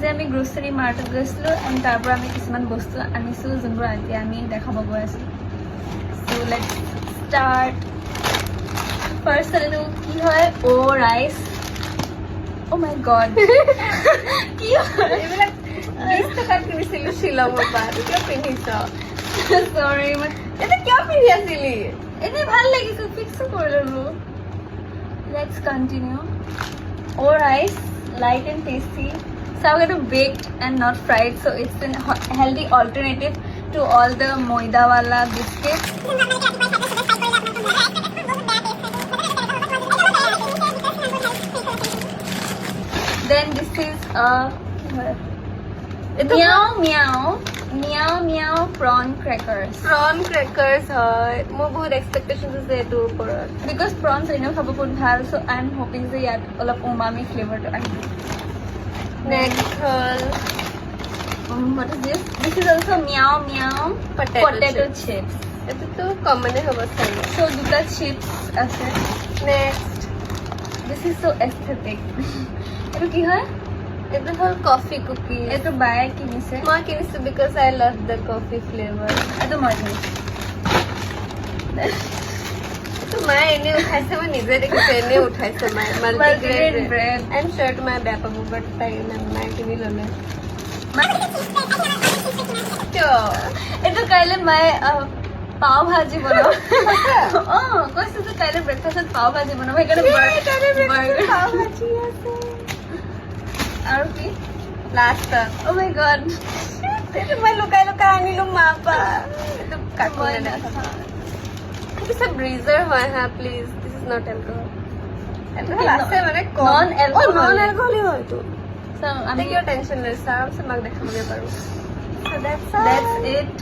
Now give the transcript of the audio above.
আজি আমি গ্ৰোচাৰী মাৰ্টত গৈছিলোঁ এণ্ড তাৰ পৰা আমি কিছুমান বস্তু আনিছোঁ যোনবোৰ এতিয়া আমি দেখাব গৈ আছোঁ চ' লেটছ ষ্টাৰ্ট ফাৰ্ষ্ট এইটো কি হয় ৰাইচ অ' মাই গড কি হয় এইবিলাক 20 টকাত কিনিছিলো শ্বিলঙৰ পৰা কিয় পিন্ধিছ চৰি মই এটা কিয় পিন্ধি আছিলি এনেই ভাল লাগিছিল ফিক্সো কৰি ল'লোঁ let's continue rice light and tasty চাওক এইটো baked and not fried so' it's an healthy alternative to all the ময়দাৱালা biscuit then this is Miao prawn crackers prawn crackers হয় মোৰ বহুত এক্সপেক্টেশ্যন আছে এইটোৰ ওপৰত because prawns এনেও খাব বহুত ভাল so I'm hoping যে ইয়াত অলপ umami flavorটো আহিব নেক্সট হ'ল what is this is also meow potato chips এইটোতো কমনে হ'ব চাগে so দুটা chips আছে next this is so aesthetic এইটো কি হয় এইটো হ'ল কফি কুকি এইটো বায়ে কিনিছে মই কিনিছো because I love the coffee flavour এইটো মই কিনিছোঁ এইটো মায়ে এনে উঠাইছে মই নিজে দেখিছো এনে উঠাইছে মায়ে Multigrain bread. আই এম চিয়ৰ তোমাৰ বেয়া পাব বাট তাই মায়ে কিনি ল'লে কিয় এইটো কাইলৈ মায়ে পাও ভাজি বনাব কৈছো যে কাইলৈ ব্ৰেকফাষ্টত পাও ভাজি বনাব সেইকাৰণে আৰু কি লাষ্টত অ' মাই গড এইটো মই লুকাই লুকাই আনিলো মা পা এইটো কাকো মই নাখাওঁ এইটো চব ব্ৰিজাৰ হয় হা please this is not alcohol alcohol আছে মানে Non alcohol. নন এলকহলি হয় এইটো So, আমি কিয় টেনশ্যন লৈছা আৰামছে মাক দেখাবগে পাৰোঁ that's it